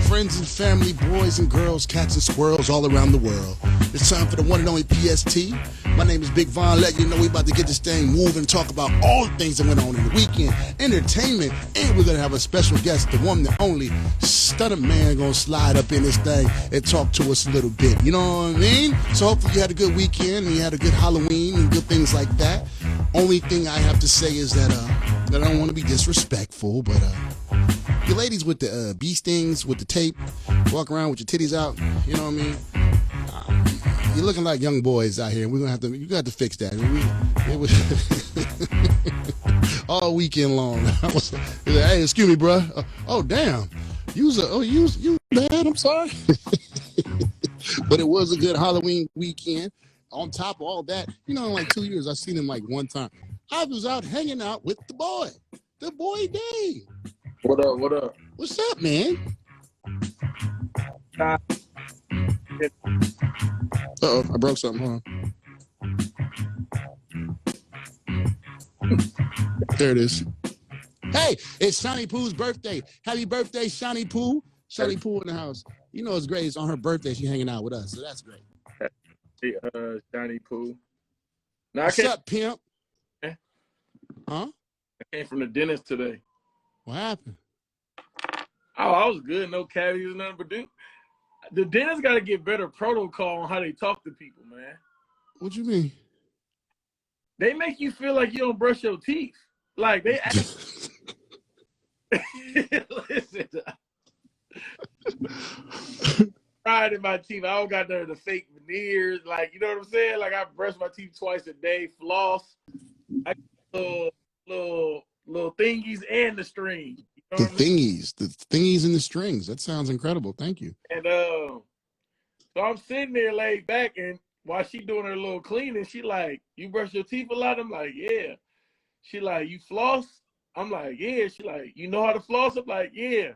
friends and family, boys and girls, cats and squirrels all around the world. It's time for the one and only P.S.T. My name is Big Von. Let you know we about to get this thing moving and talk about all the things that went on in the weekend, entertainment, and we're going to have a special guest, the one and only StunnaMan, going to slide up in this thing and talk to us a little bit. You know what I mean? So hopefully you had a good weekend and you had a good Halloween and good things like that. Only thing I have to say is that I don't want to be disrespectful, but you ladies with the bee stings, with the tape, walk around with your titties out, you know what I mean? You're looking like young boys out here. We're gonna have to. You got to fix that. It was all weekend long. I was, hey, excuse me, bro. Oh, damn. You bad. I'm sorry. But it was a good Halloween weekend. On top of all that, in like 2 years, I've seen him like one time. I was out hanging out with the boy Dave. What up? What up? What's up, man? Uh-oh, I broke something. Hold on. There it is. Hey, it's Shawnee Pooh's birthday. Happy birthday, Shawnee Pooh. Shawnee Pooh in the house. You know it's great. It's on her birthday. She's hanging out with us, so that's great. Hey, Shawnee Pooh. Now, What's up, pimp? Huh? I came from the dentist today. What happened? Oh, I was good. No cavities, nothing but the dentist got to get better protocol on how they talk to people, man. What you mean? They make you feel like you don't brush your teeth. Like they listen. Pride in my teeth. I don't got none of the fake veneers. Like, you know what I'm saying? Like I brush my teeth twice a day, floss. I get little thingies and the string. You know the thingies and the strings. That sounds incredible. Thank you. And so I'm sitting there laid back, and while she doing her little cleaning, she like, "You brush your teeth a lot?" I'm like, "Yeah." She like, "You floss?" I'm like, "Yeah." She like, "You know how to floss?" I'm like, "Yeah."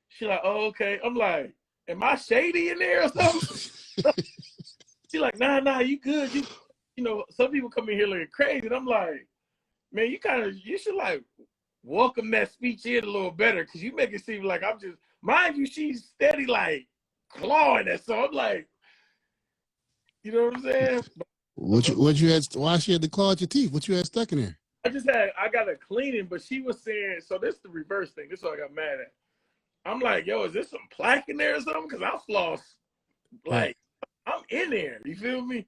She like, "Oh, okay." I'm like, "Am I shady in there or something?" She like, "Nah, you good. You know, some people come in here looking crazy." And I'm like, "Man, you should like welcome that speech in a little better, because you make it seem like I'm just," mind you, she's steady like clawing that. So I'm like, you know what I'm saying? What you had? Why she had to claw at your teeth? What you had stuck in there? I got a cleaning, but she was saying, so this is the reverse thing. This is what I got mad at. I'm like, yo, is this some plaque in there or something? Because I floss, like, I'm in there. You feel me?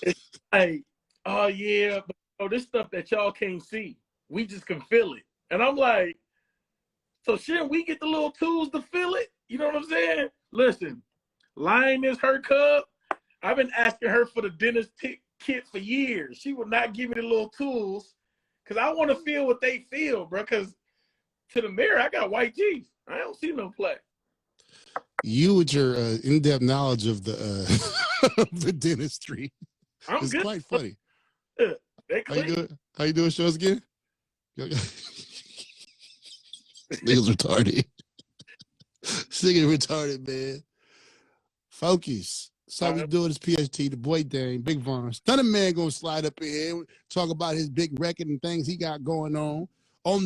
It's like, oh yeah, but this stuff that y'all can't see, we just can feel it. And I'm like, so shouldn't we get the little tools to feel it? You know what I'm saying? Listen, Lion is her cub. I've been asking her for the dentist kit for years. She would not give me the little tools because I want to feel what they feel, bro. Because to the mirror, I got white teeth. I don't see no plaque. You with your in-depth knowledge of the the dentistry, it's good. Quite funny. They clean. How you doing? Show us again. Niggas retarded. Niggas retarded, man. Focus. That's how we do it. It's P.S.T, the boy Dame, Big Von. StunnaMan gonna slide up in here, talk about his big record and things he got going on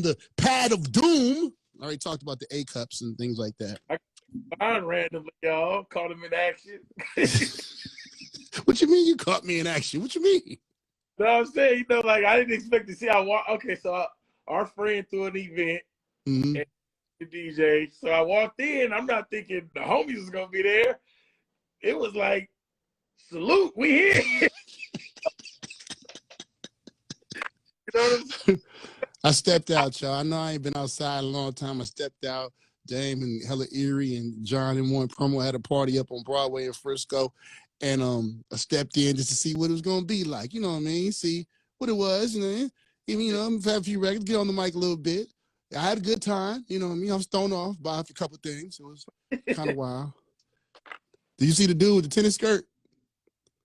the pad of doom. I already talked about the A cups and things like that. I find randomly, y'all. Caught him in action. What you mean you caught me in action? What you mean? No, I'm saying, like I didn't expect to see. Okay, so our friend threw an event. Mm-hmm. And the DJ. So I walked in. I'm not thinking the homies was gonna be there. It was like, salute, we here. You know what I'm saying? I stepped out, y'all. I know I ain't been outside a long time. I stepped out. Dame and Hella Erie and John and one promo had a party up on Broadway in Frisco. And I stepped in just to see what it was going to be like. You know what I mean? See what it was. Even, I've had a few records, get on the mic a little bit. I had a good time. You know what I mean? I was thrown off by a couple of things. It was kind of wild. Did you see the dude with the tennis skirt?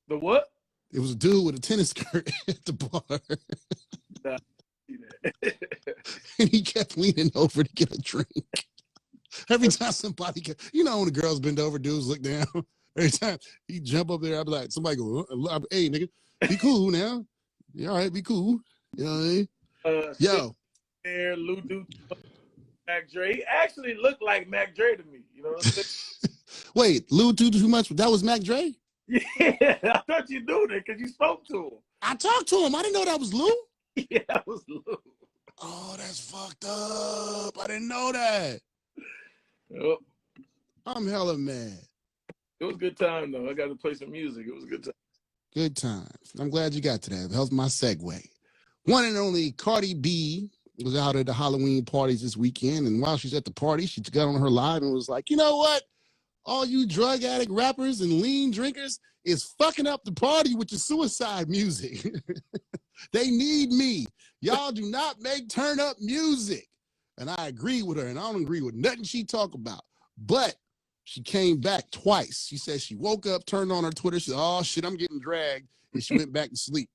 The what? It was a dude with a tennis skirt at the bar. Nah. And he kept leaning over to get a drink. Every time somebody, when the girls bend over, dudes look down. Every time he jump up there, I'd be like, somebody go, "Hey, nigga, be cool now. Yeah, all right, be cool." You know what I mean? Yo. There, Lou Duke, Mac Dre. He actually looked like Mac Dre to me. You know what I'm saying? Wait, Lou do too much? That was Mac Dre? Yeah, I thought you knew that because you spoke to him. I talked to him. I didn't know that was Lou. Yeah, that was Lou. Oh, that's fucked up. I didn't know that. Yep. I'm hella mad. It was a good time, though. I got to play some music. It was a good time. Good times. I'm glad you got to that. That was my segue. One and only Cardi B was out at the Halloween parties this weekend, and while she's at the party, she got on her live and was like, you know what? All you drug addict rappers and lean drinkers is fucking up the party with your suicide music. They need me. Y'all do not make turn up music. And I agree with her, and I don't agree with nothing she talk about. But she came back twice. She said she woke up, turned on her Twitter. She said, oh, shit, I'm getting dragged. And she went back to sleep.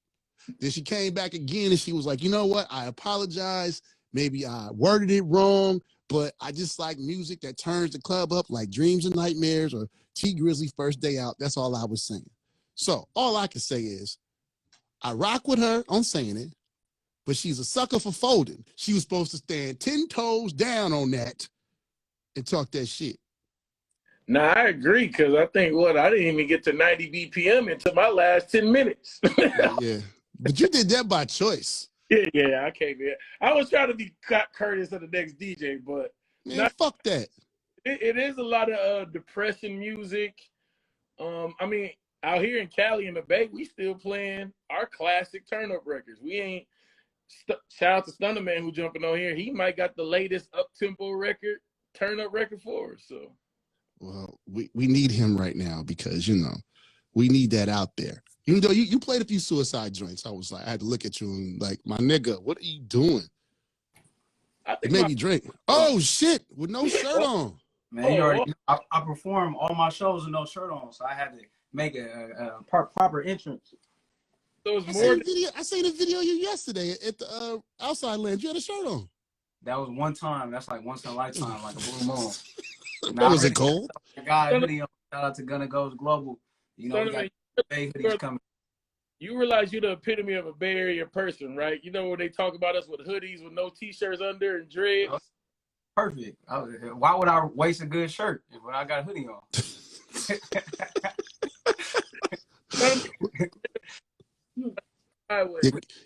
Then she came back again, and she was like, you know what? I apologize. Maybe I worded it wrong, but I just like music that turns the club up like Dreams and Nightmares or T Grizzly First Day Out. That's all I was saying. So all I can say is I rock with her on saying it, but she's a sucker for folding. She was supposed to stand 10 toes down on that and talk that shit. Nah, I agree, because I think, I didn't even get to 90 BPM until my last 10 minutes. Yeah. But you did that by choice. Yeah, I came in. I was trying to be Curtis of the next DJ, but man, fuck that. It is a lot of depression music. I mean, out here in Cali in the Bay, we still playing our classic turn-up records. We ain't shout out to StunnaMan who jumping on here. He might got the latest up-tempo record, turn-up record for us. So, well, we need him right now because we need that out there. Even though you played a few suicide joints, I was like, I had to look at you and like, my nigga, what are you doing? It made me drink. Oh shit, with no shirt on. Man, you already. I perform all my shows with no shirt on, so I had to make a proper entrance. So it's more. I seen a video of you yesterday at the outside land. You had a shirt on. That was one time. That's like once in a lifetime, like a blue moon. Was it cold? Shout out to Gunna Goes Global. You know, we got Bay hoodies coming. You realize you're the epitome of a Bay Area person, right? You know when they talk about us with hoodies with no t-shirts under and dreads. Perfect. Why would I waste a good shirt when I got a hoodie on?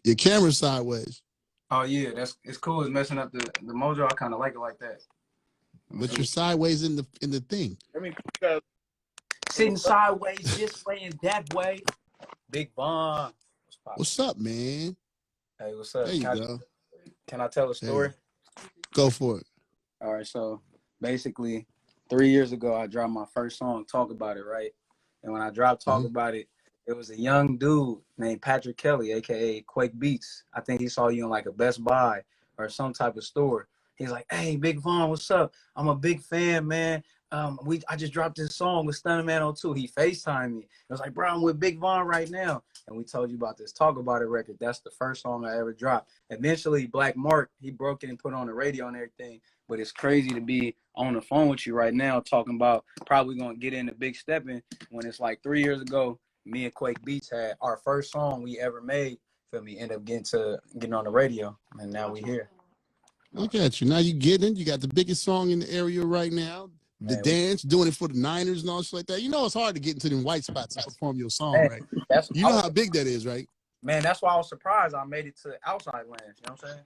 Your camera's sideways. Oh yeah, it's cool. It's messing up the mojo. I kind of like it like that. But you're sideways in the thing. I mean, sitting sideways, this way and that way. Big Von. What's up, man? Hey, what's up? There you go. Can I tell a story? Go for it. All right, so basically 3 years ago, I dropped my first song, Talk About It, right? And when I dropped Talk About It, it was a young dude named Patrick Kelly, a.k.a. Quake Beats. I think he saw you in like a Best Buy or some type of store. He's like, hey, Big Von, what's up? I'm a big fan, man. I just dropped this song with StunnaMan on 2. He FaceTimed me. I was like, bro, I'm with Big Von right now. And we told you about this Talk About It record. That's the first song I ever dropped. Eventually, Black Mark, he broke it and put it on the radio and everything. But it's crazy to be on the phone with you right now talking about probably going to get into Big Steppin' when it's like 3 years ago, me and Quake Beats had our first song we ever made, feel me, end up getting on the radio. And now we here. Look at you. Now you got the biggest song in the area right now. The dance, doing it for the Niners and all shit like that. You know it's hard to get into them white spots and perform your song, right? You know how big that is, right? Man, that's why I was surprised I made it to outside lands. You know what I'm saying?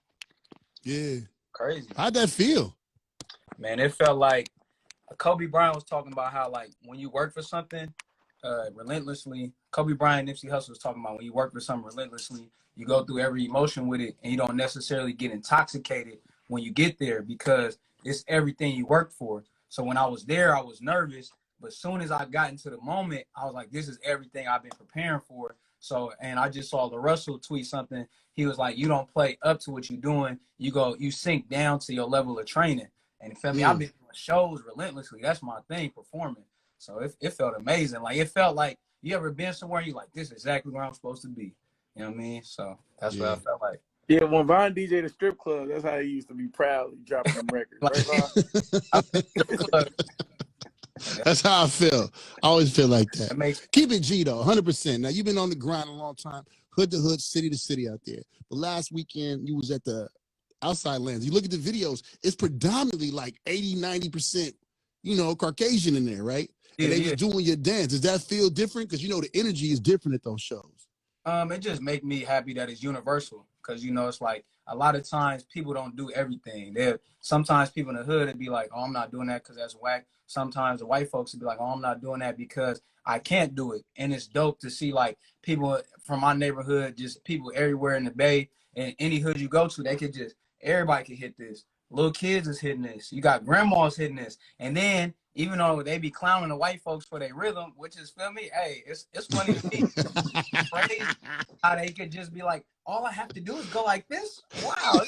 Yeah. Crazy. How'd that feel? Man, it felt like Kobe Bryant was talking about how, like, when you work for something relentlessly, Kobe Bryant, Nipsey Hussle was talking about when you work for something relentlessly, you go through every emotion with it, and you don't necessarily get intoxicated when you get there because it's everything you worked for. So when I was there, I was nervous, but as soon as I got into the moment, I was like, this is everything I've been preparing for. So, and I just saw Russell tweet something. He was like, you don't play up to what you're doing. You sink down to your level of training. And feel me, I've been doing shows relentlessly. That's my thing, performing. So it felt amazing. Like, it felt like you ever been somewhere and you're like, this is exactly where I'm supposed to be. You know what I mean? So that's what I felt like. Yeah, when Von DJ'd the strip club, that's how he used to be proudly dropping them records. Right, Von? That's how I feel. I always feel like that. Keep it G, though, 100%. Now, you've been on the grind a long time, hood to hood, city to city out there. But last weekend, you was at the outside lands. You look at the videos, it's predominantly like 80, 90% Caucasian in there, right? Yeah, And they was yeah. doing your dance. Does that feel different? Because the energy is different at those shows. It just make me happy that it's universal, because it's like a lot of times people don't do everything. Sometimes people in the hood would be like, "Oh, I'm not doing that because that's whack." Sometimes the white folks would be like, "Oh, I'm not doing that because I can't do it." And it's dope to see like people from my neighborhood, just people everywhere in the Bay and any hood you go to, they could just everybody could hit this. Little kids is hitting this. You got grandmas hitting this, and then even though they be clowning the white folks for their rhythm, which is feel me, hey, it's funny to me. Crazy how they could just be like, all I have to do is go like this. Wow.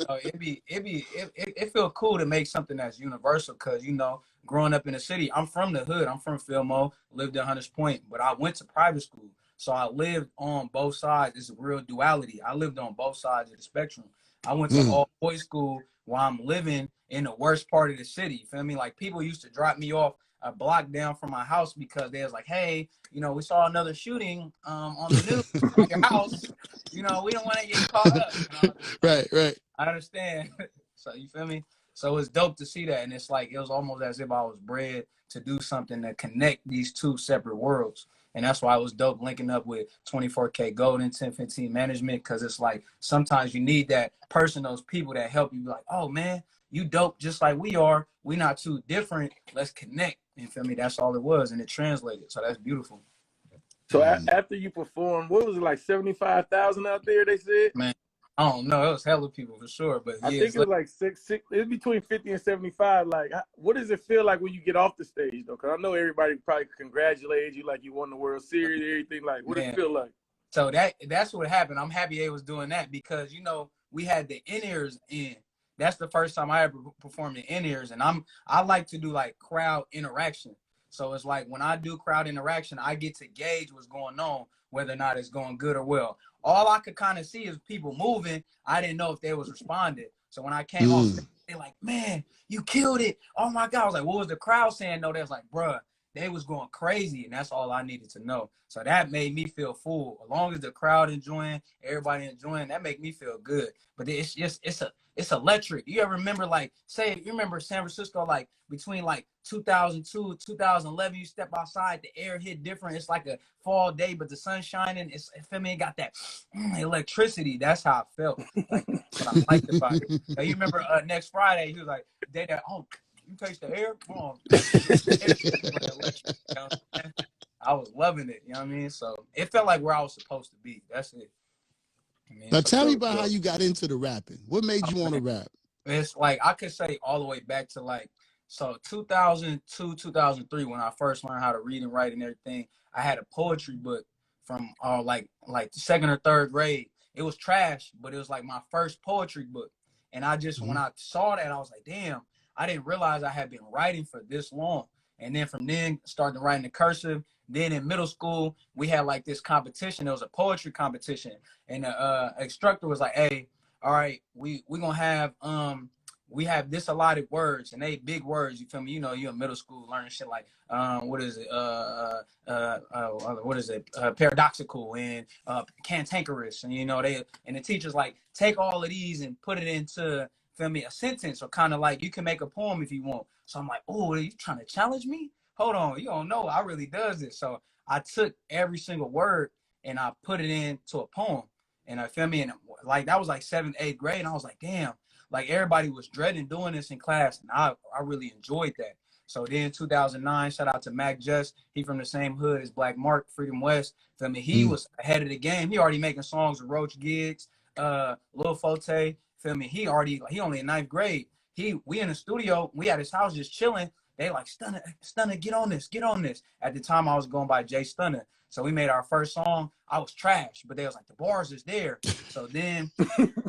So it feel cool to make something that's universal, because growing up in the city, I'm from the hood. I'm from Fillmore, lived in Hunters Point, but I went to private school. So I lived on both sides. It's a real duality. I lived on both sides of the spectrum. I went to all boys school while I'm living in the worst part of the city. You feel me? Like people used to drop me off a block down from my house because they was like, hey, we saw another shooting on the news at your house. We don't want to get caught up. Right. I understand. So you feel me? So it's dope to see that. And it's like, it was almost as if I was bred to do something to connect these two separate worlds. And that's why it was dope linking up with 24K Golden, 1015 Management, because it's like sometimes you need that person, those people that help you be like, oh man, you dope just like we are. We not too different. Let's connect. You feel me? That's all it was. And it translated. So that's beautiful. So after you performed, what was it, like 75,000 out there, they said? Man, I don't know. It was hella people for sure. But I think it was like six. It's between 50 and 75. Like, what does it feel like when you get off the stage, though? Because I know everybody probably congratulated you, like you won the World Series, everything. Like, what does it feel like? So that's what happened. I'm happy they was doing that, because we had the in-ears in. That's the first time I ever performed the in-ears, and I like to do like crowd interaction. So it's like when I do crowd interaction, I get to gauge what's going on, whether or not it's going good or well. All I could kind of see is people moving. I didn't know if they was responding. So when I came off, they're like, man, you killed it. Oh my God. I was like, what was the crowd saying? No, they was like, bruh, they was going crazy. And that's all I needed to know. So that made me feel full. As long as the crowd enjoying, everybody enjoying, that make me feel good. But it's electric. You ever remember, like, say, you remember San Francisco, like between like 2002, 2011, you step outside, the air hit different. It's like a fall day, but the sun's shining. It got that electricity. That's how I felt. Like, that's what I liked about it. Now, you remember next Friday, he was like, you taste the air? Come on. I was loving it. You know what I mean? So it felt like where I was supposed to be. That's it. Now tell me about how you got into the rapping. What made you want to rap? It's like I could say all the way back to like 2002, 2003, when I first learned how to read and write and everything. I had a poetry book from like second or third grade. It was trash, but it was like my first poetry book. And I just when I saw that, I was like, damn, I didn't realize I had been writing for this long. And then from then started writing the cursive. Then in middle school, we had like this competition. It was a poetry competition. And the instructor was like, hey, all right, we gonna have we have this allotted words, and they big words, you feel me? You're in middle school learning shit like what is it? Paradoxical and cantankerous. And the teacher's like, take all of these and put it into, feel me, a sentence, or kind of like you can make a poem if you want. So I'm like, oh, are you trying to challenge me? Hold on, you don't know I really does this. So I took every single word and I put it into a poem. And I feel me, and like that was like 7th, 8th grade. And I was like, damn, like everybody was dreading doing this in class, and I really enjoyed that. So then 2009, shout out to Mac Just. He from the same hood as Black Mark, Freedom West. Feel me, he was ahead of the game. He already making songs with Roach Gigs, Lil Forte. Feel me, he only in 9th grade. We in the studio, we at his house just chilling. They like, Stunna, get on this. At the time, I was going by Jay Stunna. So we made our first song. I was trash, but they was like, the bars is there. So then,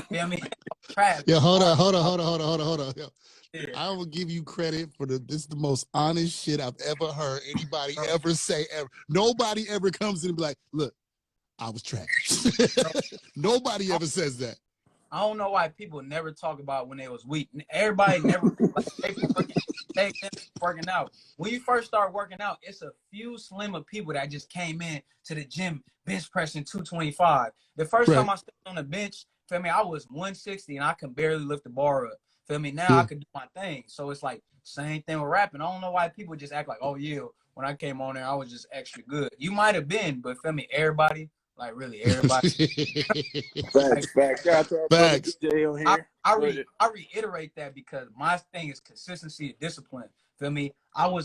feel me, trash. Yeah, hold on. Yo, yeah. I will give you credit for this is the most honest shit I've ever heard anybody ever say ever. Nobody ever comes in and be like, look, I was trash. Nobody ever says that. I don't know why people never talk about when they was weak. Everybody never they working out. When you first start working out, it's a few slim of people that just came in to the gym bench pressing 225. The first time I stepped on the bench, feel me, I was 160 and I can barely lift the bar up. Feel me? Now I can do my thing. So it's like Same thing with rapping. I don't know why people just act like, oh yeah, when I came on there, I was just extra good. You might have been, but feel me, everybody, like really everybody. Facts, facts. Shout out to our brother Facts. DJ on here. I reiterate that because my thing is consistency and discipline. Feel me? I'm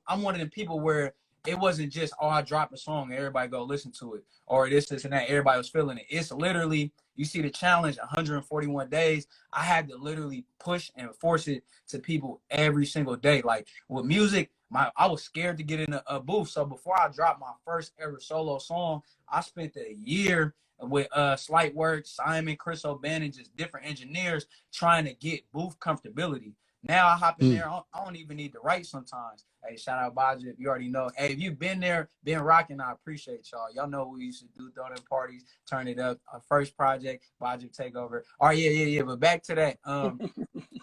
one of the people where it wasn't just, oh, I drop a song and everybody go listen to it, or this and that, everybody was feeling it. It's literally, you see the challenge, 141 days. I had to literally push and force it to people every single day. Like with music, I was scared to get in a booth. So before I dropped my first ever solo song, I spent a year with Slight Work, Simon, Chris O'Bannon, just different engineers trying to get booth comfortability. Now I hop in there, I don't even need to write sometimes. Hey, shout out Baja, if you already know. Hey, if you've been there, been rocking, I appreciate y'all. Y'all know what we used to do, throw them parties, turn it up. Our first project, Baja Takeover. All right, yeah. But back to that. So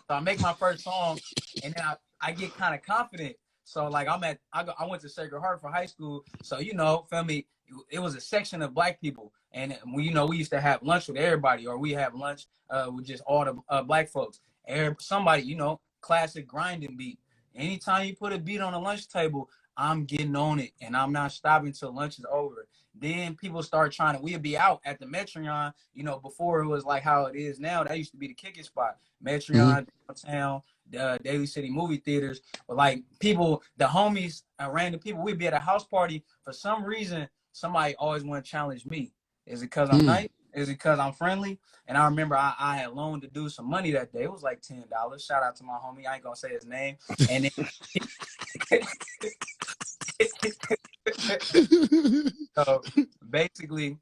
I make my first song, and then I get kind of confident. So like I went to Sacred Heart for high school. So, you know, feel me, it was a section of black people. And we used to have lunch with everybody, or we have lunch with just all the black folks. Somebody, classic grinding beat. Anytime you put a beat on the lunch table, I'm getting on it, and I'm not stopping till lunch is over. Then people start we'd be out at the Metreon, before it was like how it is now. That used to be the kicking spot. Metreon, downtown, the Daly City movie theaters. But like people, the homies, random people, we'd be at a house party. For some reason, somebody always want to challenge me. Is it because I'm nice? Is it because I'm friendly? And I remember I had loaned the dude some money that day. It was like $10. Shout out to my homie. I ain't gonna say his name. And then so basically,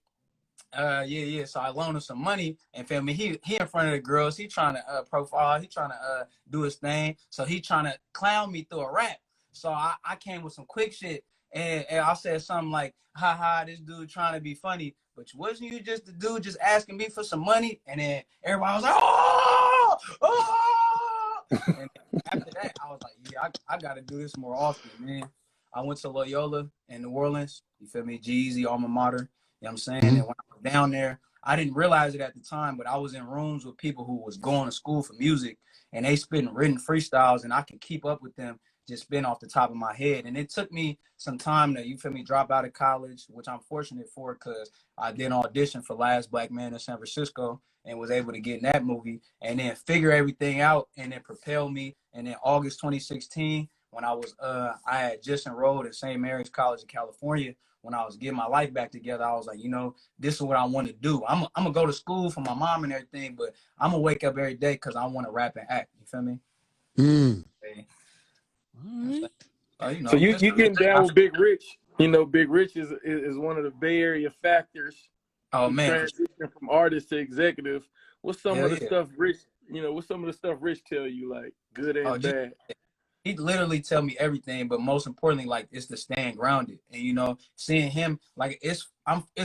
So I loaned him some money, and feel me, he in front of the girls. He trying to profile. He trying to do his thing. So he trying to clown me through a rap. So I came with some quick shit, and I said something like, "Ha, this dude trying to be funny." But wasn't you just the dude just asking me for some money? And then everybody was like, oh! And after that, I was like, yeah, I got to do this more often, man. I went to Loyola in New Orleans. You feel me? Jeezy, alma mater. You know what I'm saying? And when I was down there, I didn't realize it at the time, but I was in rooms with people who was going to school for music, and they spitting written freestyles, and I can keep up with them just spin off the top of my head. And it took me some time to, drop out of college, which I'm fortunate for because I did an audition for Last Black Man in San Francisco and was able to get in that movie and then figure everything out and then propel me. And then August 2016, when I had just enrolled at St. Mary's College in California, when I was getting my life back together, I was like, this is what I want to do. I'm going to go to school for my mom and everything, but I'm going to wake up every day because I want to rap and act. You feel me? Okay. All right. So you getting down with Big Rich. Big Rich is one of the Bay Area factors. Oh man, transition from artist to executive. What's some of the stuff Rich? What's some of the stuff Rich tell you, like good and bad? He literally tell me everything, but most importantly, like it's to stand grounded. And seeing him, like it's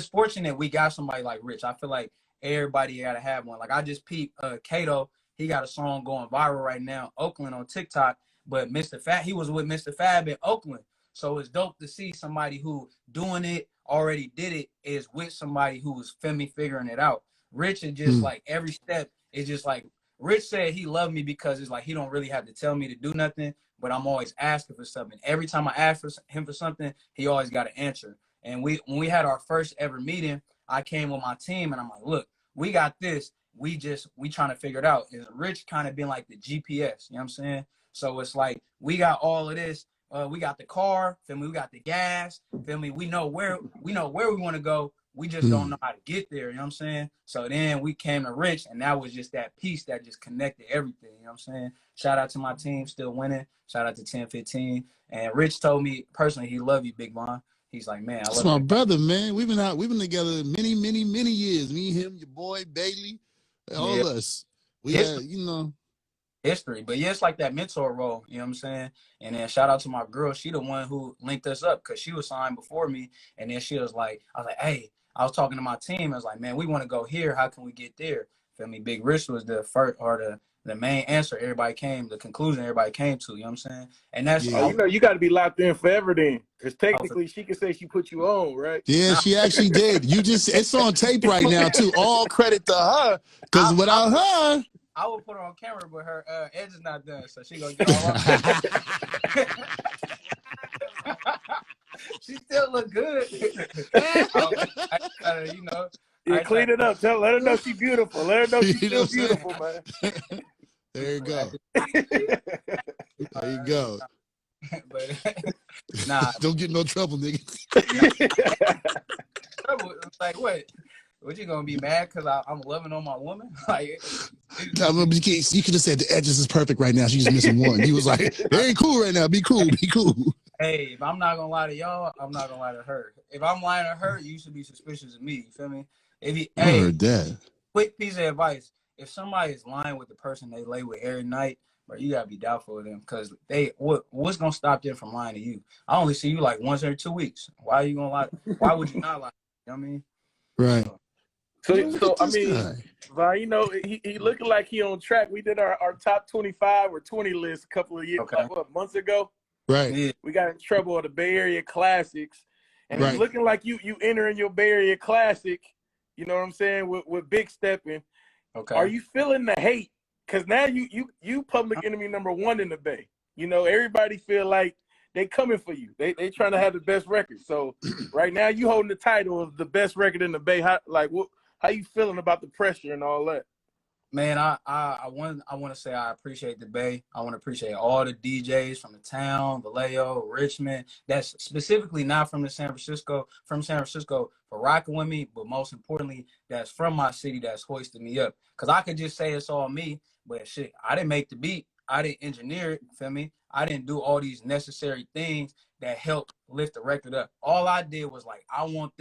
fortunate we got somebody like Rich. I feel like everybody gotta have one. Like I just peeped Kato. He got a song going viral right now, Oakland on TikTok. But Mr. Fab, he was with Mr. Fab in Oakland. So it's dope to see somebody who doing it, already did it, is with somebody who was figuring it out. Rich is just like every step is just like, Rich said he loved me because it's like he don't really have to tell me to do nothing, but I'm always asking for something. Every time I ask him for something, he always got an answer. And when we had our first ever meeting, I came with my team and I'm like, look, we got this. We trying to figure it out. And Rich kind of been like the GPS, you know what I'm saying? So it's like, we got all of this. We got the car, feel me? We got the gas, feel me? We know where we want to go. We just don't know how to get there, you know what I'm saying? So then we came to Rich, and that was just that piece that just connected everything, you know what I'm saying? Shout out to my team, still winning. Shout out to 1015. And Rich told me personally he loved you, Big Von. He's like, man, I love That's my brother, man. We've been together many, many, many years. Me, him, your boy, Bailey, all us. We had, history. But yeah, it's like that mentor role, you know what I'm saying? And then shout out to my girl. She the one who linked us up because she was signed before me. And then she was like, I was like, hey, I was talking to my team. I was like, man, we want to go here. How can we get there? Feel me? Big Rich was the first, or the main answer the conclusion everybody came to, you know what I'm saying? And that's you got to be locked in forever then, because technically she could say she put you on, right? Yeah, she actually did. It's on tape right now too. All credit to her, because without her, I will put her on camera, but her edge is not done, so she gonna get all up. She still look good. You know. Yeah, clean it up. Let her know she's beautiful. Let her know she's still beautiful, man. There you go. There you go. But nah. Don't get in no trouble, nigga. Like what? What, you gonna be mad because I'm loving on my woman? Like, you could have said the edges is perfect right now. She's just missing one. He was like, they ain't cool right now. Be cool. Be cool. Hey, if I'm not gonna lie to y'all, I'm not gonna lie to her. If I'm lying to her, you should be suspicious of me. You feel me? I heard that. Quick piece of advice: if somebody is lying with the person they lay with every night, bro, you gotta be doubtful of them because what's gonna stop them from lying to you? I only see you like once every 2 weeks. Why are you gonna lie? Why would you not lie? You know what I mean? Right. So I mean, you know, he looking like he on track. We did our top 25 or 20 list a couple of years, months ago. Right. Yeah. We got in trouble with the Bay Area Classics. And it's looking like you entering your Bay Area Classic, you know what I'm saying, with Big Steppin'. Okay. Are you feeling the hate? Because now you public enemy number one in the Bay. You know, everybody feel like they coming for you. They trying to have the best record. So right now you holding the title of the best record in the Bay. How you feeling about the pressure and all that? Man, I want to say I appreciate the Bay. I want to appreciate all the DJs from the town, Vallejo, Richmond. That's specifically not from San Francisco, for rocking with me, but most importantly, that's from my city that's hoisted me up. Cause I could just say it's all me, but shit, I didn't make the beat. I didn't engineer it. Feel me? I didn't do all these necessary things that help lift the record up. All I did was like, I want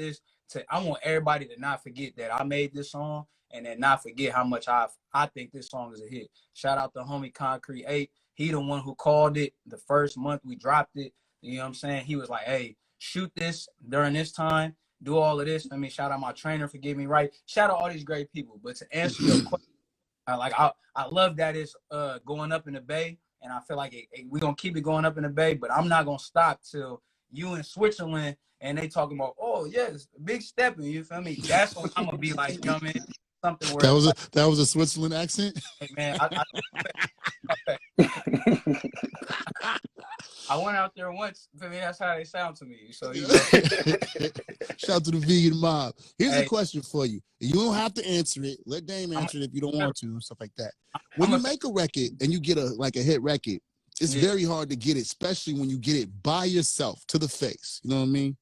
everybody to not forget that I made this song. And then not forget how much I think this song is a hit. Shout out to homie Concrete 8. He the one who called it the first month we dropped it. You know what I'm saying? He was like, hey, shoot this during this time. Do all of this. I mean, shout out my trainer for getting me right. Shout out all these great people. But to answer your question, I love that it's going up in the Bay. And I feel like we're going to keep it going up in the Bay. But I'm not going to stop till you in Switzerland and they talking about, oh, yes, Big Steppin'. You feel me? That's when I'm going to be like, you know what I mean? Something where that was a Switzerland accent. Hey man, I went out there once. I mean, that's how they sound to me. So you know. Shout out to the vegan mob. Here's a question for you. You don't have to answer it. Let Dame answer it if you don't want to, and stuff like that. When you make a record and you get a hit record, it's very hard to get it, especially when you get it by yourself to the face. You know what I mean?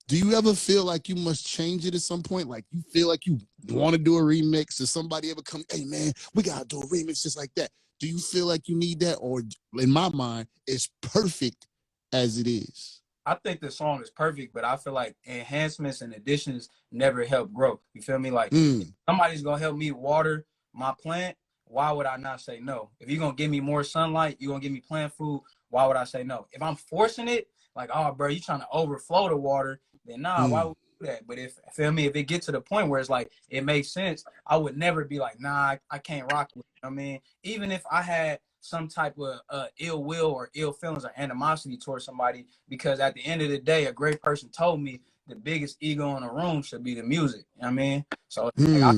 Do you ever feel like you must change it at some point? Like you feel like you want to do a remix? Does somebody ever come, hey man, we got to do a remix just like that? Do you feel like you need that? Or in my mind, it's perfect as it is? I think the song is perfect, but I feel like enhancements and additions never help grow. You feel me? Like if somebody's going to help me water my plant, why would I not say no? If you're going to give me more sunlight, you're going to give me plant food, why would I say no? If I'm forcing it, like, oh, bro, you trying to overflow the water, then nah, why would we do that? But if it gets to the point where it's like, it makes sense, I would never be like, nah, I can't rock with it. I mean, even if I had some type of ill will or ill feelings or animosity towards somebody, because at the end of the day, a great person told me the biggest ego in the room should be the music. You know what I mean? So like,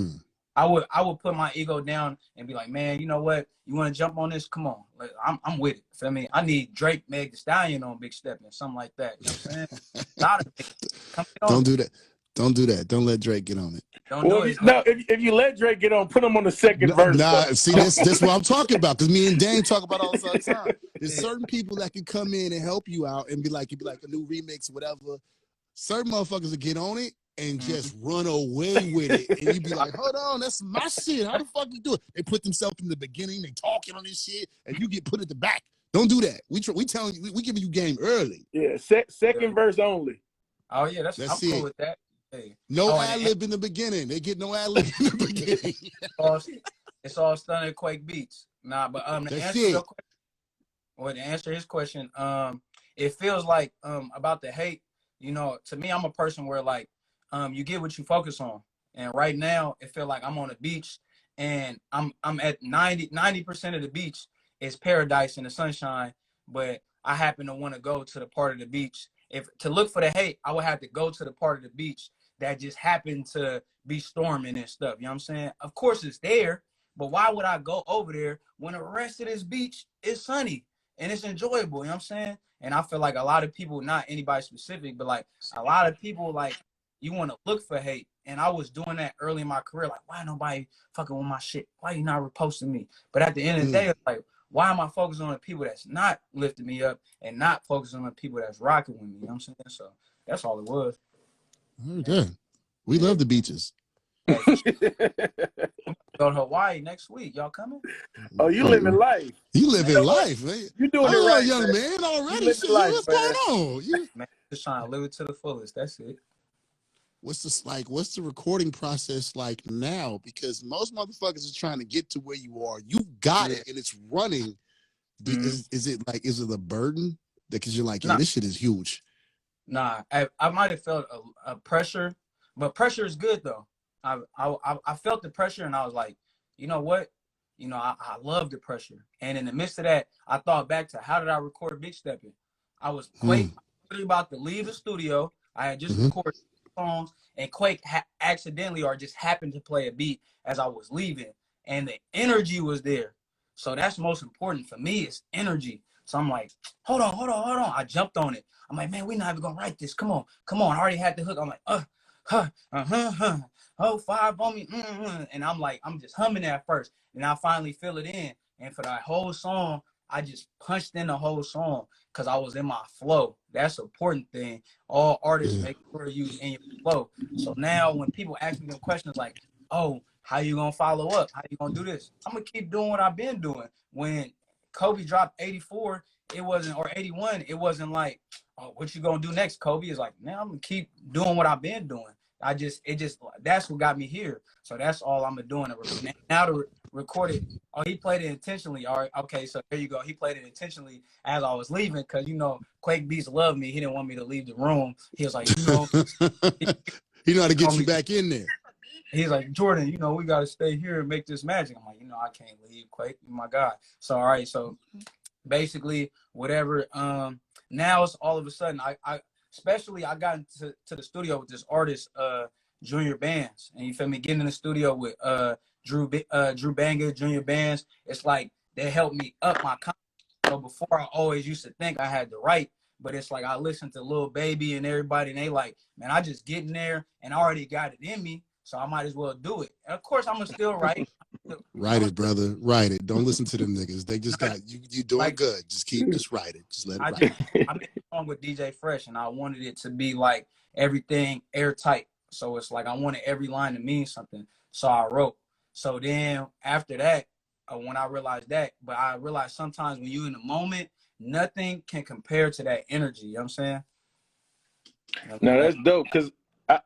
I would put my ego down and be like, man, you know what? You want to jump on this? Come on. Like, I'm with it. Feel me? I need Drake, Meg Thee Stallion on Big Steppin', something like that. You know what I'm saying? Don't do that. Don't do that. Don't let Drake get on it. Don't do it. No, if you let Drake get on, put him on the second verse. Nah, see, that's what I'm talking about. Because me and Dane talk about all the time. There's certain people that can come in and help you out and be like, a new remix, whatever. Certain motherfuckers will get on it and just run away with it. And you be like, hold on, that's my shit. How the fuck you do it? They put themselves in the beginning, they talking on this shit, and you get put at the back. Don't do that. We telling you, we giving you game early. Yeah, second verse only. Oh yeah, I'm cool with that. Hey. No ad-lib in the beginning. They get no ad-lib in the beginning. It's all Stunna Quake beats. Nah, but to answer his question, it feels like about the hate, you know, to me, I'm a person where like you get what you focus on. And right now it feels like I'm on a beach and I'm at 90% of the beach is paradise and the sunshine, but I happen to want to go to the part of the beach. If to look for the hate, I would have to go to the part of the beach that just happened to be storming and stuff. You know what I'm saying? Of course it's there, But why would I go over there when the rest of this beach is sunny and it's enjoyable? You know what I'm saying? And I feel like a lot of people, not anybody specific, but like a lot of people, like, you want to look for hate. And I was doing that early in my career. Like, why nobody fucking with my shit? Why you not reposting me? But at the end of the day, it's like, why am I focusing on the people that's not lifting me up and not focusing on the people that's rocking with me? You know what I'm saying? So that's all it was. Okay. We love the beaches. Hey, for sure. Go to Hawaii next week. Y'all coming? Oh, you living life. You living You know what? life, man. You doing it Hello, right, young man. man. Already, You living shit. life, What's man. going on? You Man, just trying to live it to the fullest. That's it. what's this like? What's the recording process like now? Because most motherfuckers are trying to get to where you are. You got it, and it's running. Is it like, is it a burden? Because you're like, yeah, this shit is huge. Nah, I might have felt a pressure, but pressure is good though. I felt the pressure, and I was like, you know what? You know, I love the pressure. And in the midst of that, I thought back to how did I record Big Steppin'? I was Quake about to leave the studio. I had just recorded songs, and Quake accidentally or just happened to play a beat as I was leaving, and the energy was there. So that's most important for me is energy. So I'm like, hold on. I jumped on it. I'm like, man, we're not even gonna write this. Come on. I already had the hook. I'm like, oh, 5 on me. And I'm like, I'm just humming at first. And I finally fill it in. And for that whole song, I just punched in the whole song because I was in my flow. That's an important thing. All artists make sure you in your flow. So now when people ask me them questions like, oh, how you gonna follow up? How you gonna do this? I'm gonna keep doing what I've been doing. When Kobe dropped 84, it wasn't, or 81, it wasn't like, oh, what you gonna do next, Kobe? Is like, man, I'm gonna keep doing what I've been doing. That's what got me here. So that's all I'm doing. Now to record it. Oh, he played it intentionally. All right, okay, so there you go. He played it intentionally as I was leaving because, you know, Quake Beats loved me. He didn't want me to leave the room. He was like, you know. He know how to get you back in there. He's like, Jordan, you know, we got to stay here and make this magic. I'm like, you know, I can't leave, Quake. You're my God. So, all right, so basically whatever. Now it's all of a sudden, I got into the studio with this artist, Junior Bands, and you feel me, getting in the studio with Drew Banger, Junior Bands. It's like they helped me up my confidence. So before, I always used to think I had to write, but it's like I listened to Lil Baby and everybody, and they like, man, I just get in there and I already got it in me, so I might as well do it. And of course, I'm gonna still write. Write it, brother. Write it. Don't listen to them niggas. They just got you. You doing like, good. Just write it. Just let it write. I made a song with DJ Fresh, and I wanted it to be like everything airtight. So it's like I wanted every line to mean something. So I wrote. So then after that, when I realized that, but I realized sometimes when you're in the moment, nothing can compare to that energy. You know what I'm saying? No, that's dope. Because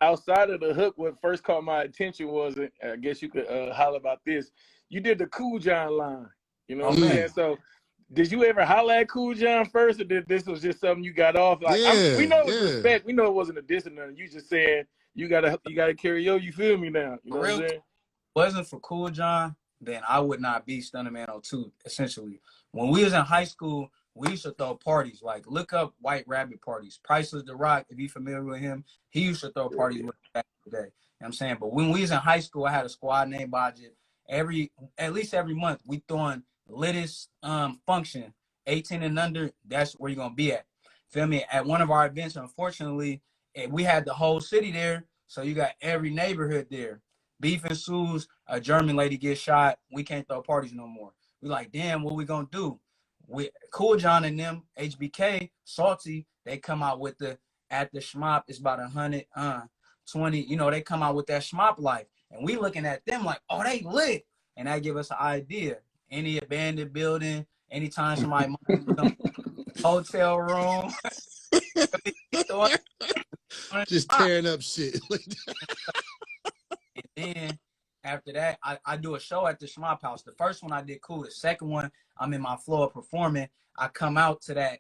outside of the hook, what first caught my attention was, I guess you could holler about this. You did the Cool John line. You know what I'm saying? So did you ever holler at Cool John first, or did this was just something you got off? Like, we know it was respect. We know it wasn't a dissonance. You just saying you gotta carry yo. You feel me now? You know what I'm saying? Wasn't for Cool John, then I would not be StunnaMan 02, essentially. When we was in high school, we used to throw parties. Like, look up White Rabbit parties. Priceless the Rock, if you're familiar with him, he used to throw parties with back in the day. You know what I'm saying? But when we was in high school, I had a squad named Budget. At least every month, we throwing littest function. 18 and under, that's where you're going to be at. Feel me? At one of our events, unfortunately, we had the whole city there, so you got every neighborhood there. Beef ensues, a German lady gets shot. We can't throw parties no more. We like, damn, what we gonna do? With Cool John and them, HBK, Salty, they come out with at the Schmop, it's about 120, you know, they come out with that Schmop life. And we looking at them like, oh, they lit. And that give us an idea. Any abandoned building, anytime somebody hotel room. Just tearing up shit. And then after that, I do a show at the Schmop House. The first one I did cool. The second one, I'm in my floor performing. I come out to that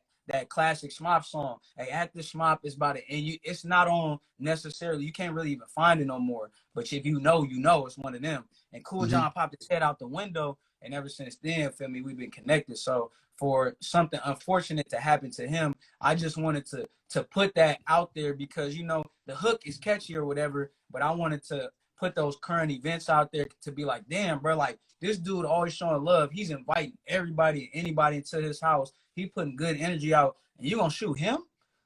classic Schmop song. Hey, at the Schmop is about it. And it's not on necessarily. You can't really even find it no more. But if you know, it's one of them. And Cool John popped his head out the window. And ever since then, feel me, we've been connected. So for something unfortunate to happen to him, I just wanted to put that out there because, you know, the hook is catchy or whatever, but I wanted to put those current events out there to be like, damn, bro, like this dude always showing love. He's inviting everybody, anybody into his house. He putting good energy out, and you gonna shoot him?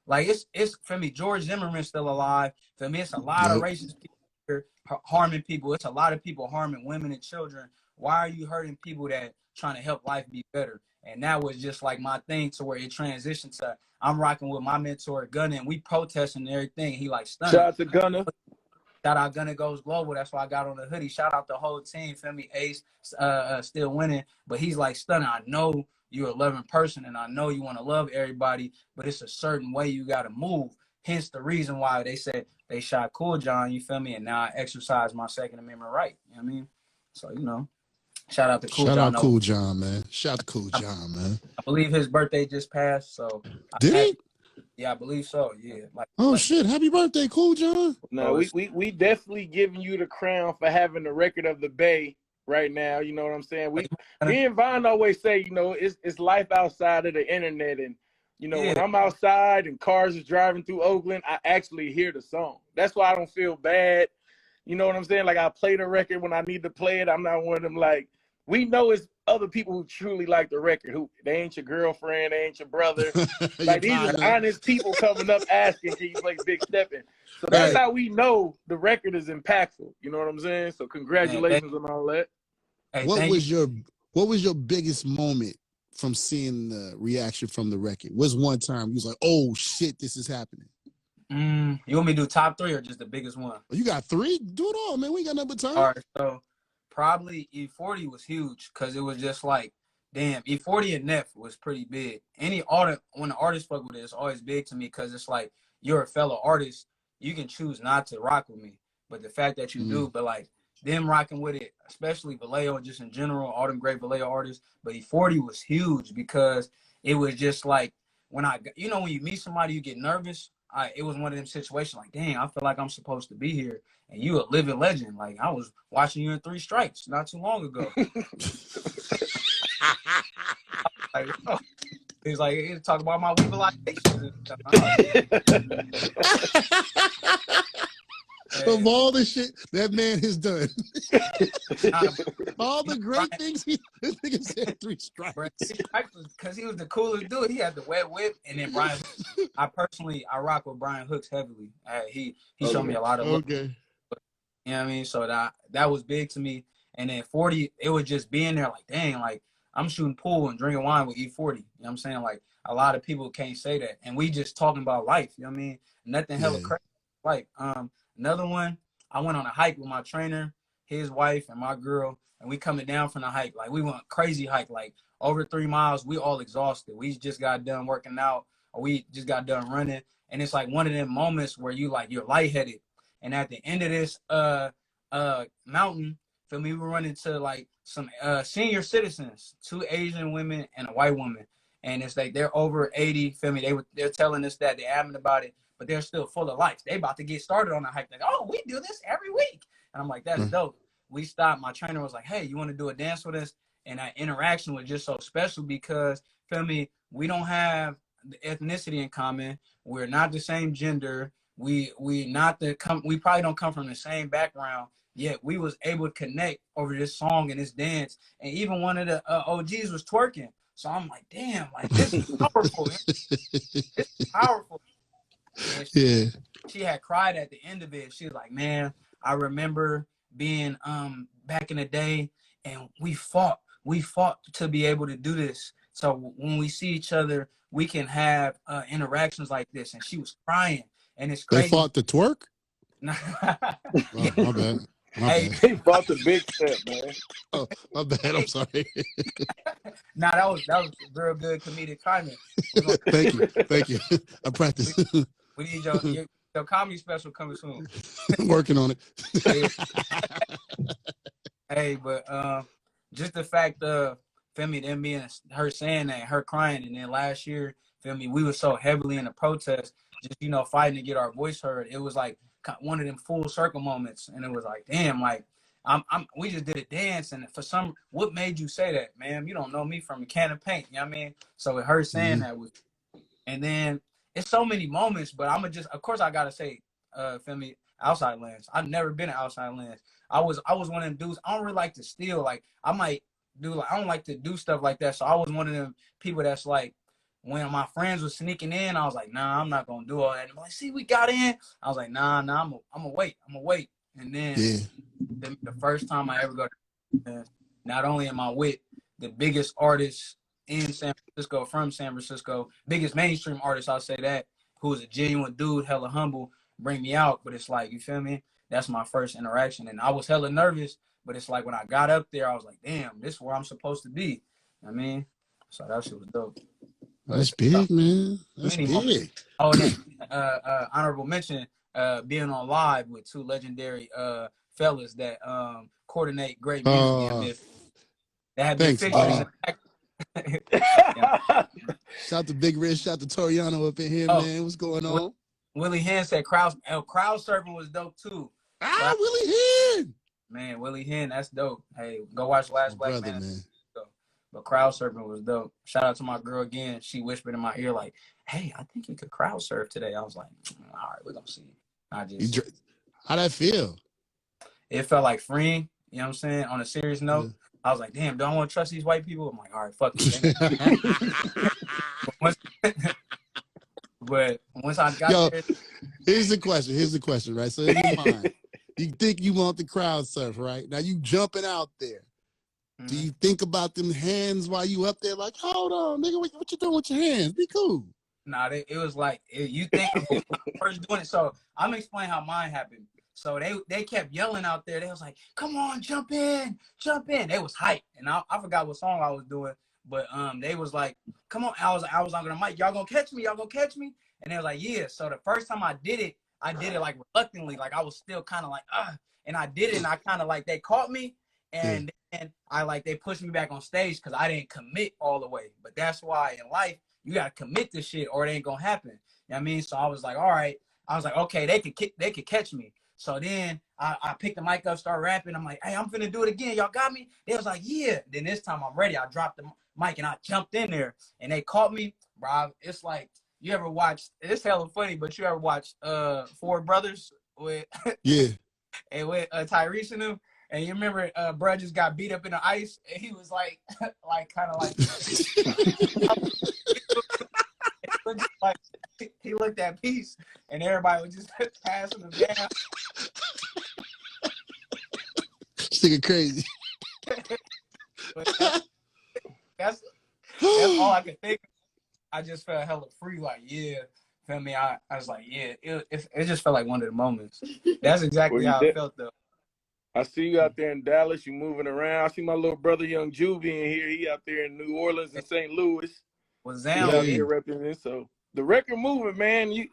Like it's for me. George Zimmerman's still alive. For me, it's a lot of racist people here harming people. It's a lot of people harming women and children. Why are you hurting people that trying to help life be better? And that was just like my thing to where it transitioned to I'm rocking with my mentor Gunna and we protesting and everything. He like Stunna. Shout out to Gunna. Shout out Gunna Goes Global. That's why I got on the hoodie. Shout out the whole team. Feel me? Ace still winning. But he's like, Stunna, I know you're a loving person and I know you want to love everybody, but it's a certain way you got to move. Hence the reason why they said they shot Cool John, you feel me? And now I exercise my Second Amendment right. You know what I mean? So, you know, shout out to Cool John. Shout out Cool John, man. Shout out to Cool John, man. I believe his birthday just passed. So did he? Yeah, I believe so. Yeah. Shit! Happy birthday, Cool John. No, we definitely giving you the crown for having the record of the Bay right now. You know what I'm saying? Me and Vaughn always say, you know, it's life outside of the internet, and you know, when I'm outside and cars is driving through Oakland, I actually hear the song. That's why I don't feel bad. You know what I'm saying? Like I play the record when I need to play it. I'm not one of them like. We know it's other people who truly like the record. Who they ain't your girlfriend, they ain't your brother. Like these are honest people coming up asking, "Can you play Big Steppin'?" So that's how we know the record is impactful. You know what I'm saying? So congratulations on all that. Hey, what was your biggest moment from seeing the reaction from the record? Was one time you was like, "Oh shit, this is happening." You want me to do top 3 or just the biggest one? You got 3? Do it all, man. We ain't got nothing but time. All right, so. Probably E40 was huge because it was just like, damn, E40 and Neff was pretty big. When the artist fuck with it, it's always big to me because it's like, you're a fellow artist. You can choose not to rock with me. But the fact that you do, but like, them rocking with it, especially Vallejo, just in general, all them great Vallejo artists. But E40 was huge because it was just like, when you meet somebody, you get nervous. It was one of them situations like, dang, I feel like I'm supposed to be here. And you a living legend. Like, I was watching you in 3 Strikes not too long ago. Like, oh. He's like, he's talking about my weevilizations and stuff. Of all the shit that man has done. All the great things this nigga said 3 Strikes. Because he was the coolest dude. He had the wet whip. And then Brian, I rock with Brian Hooks heavily. He showed me a lot of love. Okay. You know what I mean? So that was big to me. And then 40, it was just being there like, dang, like I'm shooting pool and drinking wine with E40. You know what I'm saying? Like a lot of people can't say that. And we just talking about life. You know what I mean? Nothing hella crazy. Like, another one, I went on a hike with my trainer, his wife, and my girl, and we coming down from the hike. Like, we went crazy hike, like over 3 miles. We all exhausted. We just got done working out, or we just got done running. And it's like one of them moments where you're lightheaded. And at the end of this mountain, feel me, we run into like some senior citizens, 2 Asian women and a white woman. And it's like they're over 80, feel me, they're telling us that they're adamant about it, but they're still full of life. They about to get started on the hike. Like, oh, we do this every week. And I'm like, that's dope. We stopped. My trainer was like, hey, you want to do a dance with us? And that interaction was just so special because, feel me, we don't have the ethnicity in common. We're not the same gender. We probably don't come from the same background, yet we was able to connect over this song and this dance. And even one of the OGs was twerking. So I'm like, damn, like this is powerful. This is powerful. And she had cried at the end of it. She was like, man, I remember being back in the day and we fought to be able to do this. So when we see each other, we can have interactions like this. And she was crying. And it's crazy. They fought the twerk? Oh, my bad. Hey, he bought the big step, man. Oh, my bad. I'm sorry. Nah, that was real good comedic timing. Thank you. I practice. We need your comedy special coming soon. Working on it. Hey, but just the fact of, feel me, them being her saying that, her crying, and then last year, feel me, we were so heavily in the protest, just fighting to get our voice heard. It was like one of them full circle moments, and it was like, damn, like we just did a dance, and what made you say that, man? You don't know me from a can of paint, you know what I mean? So with her saying that was, and then it's so many moments, but of course I gotta say, feel me, outside lands. I've never been to outside lands. I was one of them dudes. I don't really like to steal. Like I might do like I don't like to do stuff like that. So I was one of them people that's like when my friends were sneaking in, I was like, nah, I'm not gonna do all that. And like, see, we got in. I was like, nah, I'm gonna wait. And then the first time I ever go to, not only am I with the biggest artist in San Francisco, from San Francisco, biggest mainstream artist, I'll say that, who is a genuine dude, hella humble, bring me out. But it's like, you feel me? That's my first interaction. And I was hella nervous, but it's like when I got up there, I was like, damn, this is where I'm supposed to be. I mean, so that shit was dope. That's big, man. That's big. Oh, and then honorable mention, being on live with two legendary fellas that coordinate great music. That have been fixtures. Shout out to Big Rich, shout out to Toriano up in here, man. What's going on? Willie Hen said crowd surfing was dope too. Willie Hen. Man, Willie Hen, that's dope. Hey, go watch Last Black Man. But crowd surfing was dope. Shout out to my girl again. She whispered in my ear like, "Hey, I think you could crowd surf today." I was like, "All right, we're gonna see." How'd that feel? It felt like freeing. You know what I'm saying? On a serious note, I was like, "Damn, do I want to trust these white people?" I'm like, "All right, fuck it." But once I got there, here's the question, right? So in your mind, you think you want the crowd surf, right? Now you jumping out there. Do you think about them hands while you up there? Like, hold on, nigga, what you doing with your hands? Be cool. Nah, it was like you think first doing it. So I'm gonna explain how mine happened. So they kept yelling out there. They was like, "Come on, jump in." They was hyped, and I forgot what song I was doing, but they was like, "Come on." I was on the mic. Y'all gonna catch me? And they was like, "Yeah." So the first time I did it like reluctantly, like I was still kind of like, and I did it, and I kind of like they caught me. And I like they pushed me back on stage because I didn't commit all the way. But that's why in life you gotta commit to shit or it ain't gonna happen. You know what I mean? So I was like, all right. I was like, okay, they could catch me. So then I picked the mic up, start rapping. I'm like, hey, I'm finna do it again. Y'all got me? They was like, yeah. Then this time I'm ready. I dropped the mic and I jumped in there and they caught me, bro. It's like you ever watched? It's hella funny, but you ever watched Four Brothers with and with Tyrese and them? And you remember, bro just got beat up in the ice, and he was like, kind of like, he looked at peace, and everybody was just passing him down. This crazy. But that's all I could think. I just felt hella free, like, yeah. Feel me? I was like, yeah. It just felt like one of the moments. That's exactly how it felt, though. I see you out there in Dallas. You moving around. I see my little brother, Young Juvie, in here. He out there in New Orleans and St. Louis. Was out here representing. So the record moving, man. You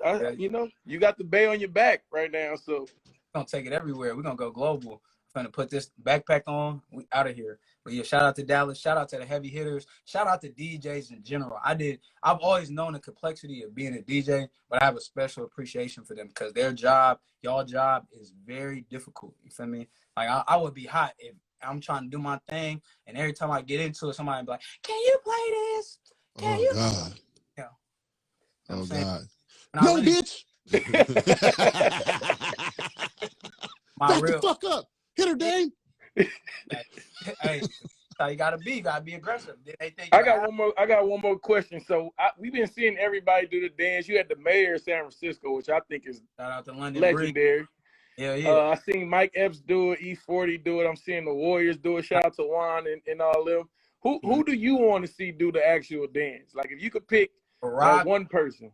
know, you got the bay on your back right now. So we're gonna take it everywhere. We're gonna go global. I'm gonna put this backpack on. We out of here. But yeah, shout out to Dallas. Shout out to the heavy hitters. Shout out to DJs in general. I've always known the complexity of being a DJ, but I have a special appreciation for them because their job, y'all job, is very difficult. You feel me? Like I would be hot if I'm trying to do my thing, and every time I get into it, somebody be like, "Can you play this? Can you?" God. Yeah. You know God. No, bitch. Back the fuck up. Hit her, Dame. Hey, how you gotta be aggressive. I got one more question. So we've been seeing everybody do the dance. You had the mayor of San Francisco, which I think is shout out to London legendary. Yeah. I seen Mike Epps do it, E40 do it. I'm seeing the Warriors do it. Shout out to Juan and all them. Who do you want to see do the actual dance? Like if you could pick one person.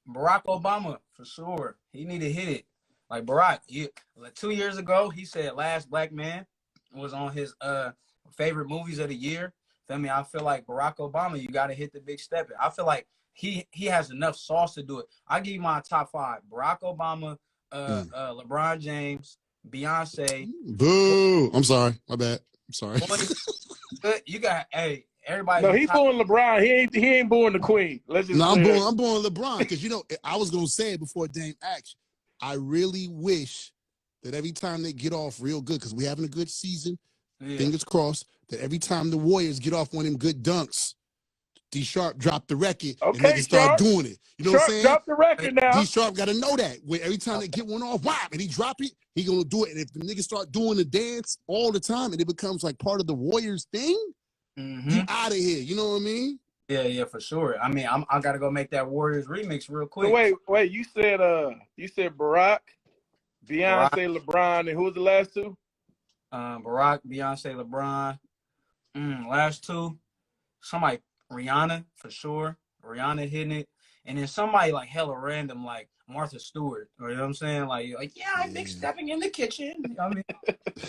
Barack Obama, for sure. He need to hit it. Like Barack, 2 years ago, he said Last Black Man was on his favorite movies of the year. Feel me? I feel like Barack Obama, you got to hit the big step. I feel like he has enough sauce to do it. I give you my top 5. Barack Obama, LeBron James, Beyonce. Boo! I'm sorry. My bad. I'm sorry. You got everybody. No, he's booing LeBron. He ain't booing the Queen. Let's just. No, I'm booing LeBron because I was gonna say it before Dame asked. I really wish that every time they get off real good, because we're having a good season, fingers crossed, that every time the Warriors get off one of them good dunks, D Sharp dropped the record and Okay, niggas start Sharp. doing it. You know what I'm Sharp, saying? drop the record now. D Sharp got to know that. Where every time they get one off, whap, and he drop it, he gonna do it. And if the niggas start doing the dance all the time, and it becomes like part of the Warriors thing, you out of here. You know what I mean? Yeah, for sure. I mean, I gotta go make that Warriors remix real quick. So wait. You said Barack, Beyonce, LeBron, and who was the last two? Barack, Beyonce, LeBron. Last two, somebody, Rihanna for sure. Rihanna hitting it, and then somebody like hella random, like Martha Stewart. You know what I'm saying? Like yeah, I'm big stepping in the kitchen. I mean,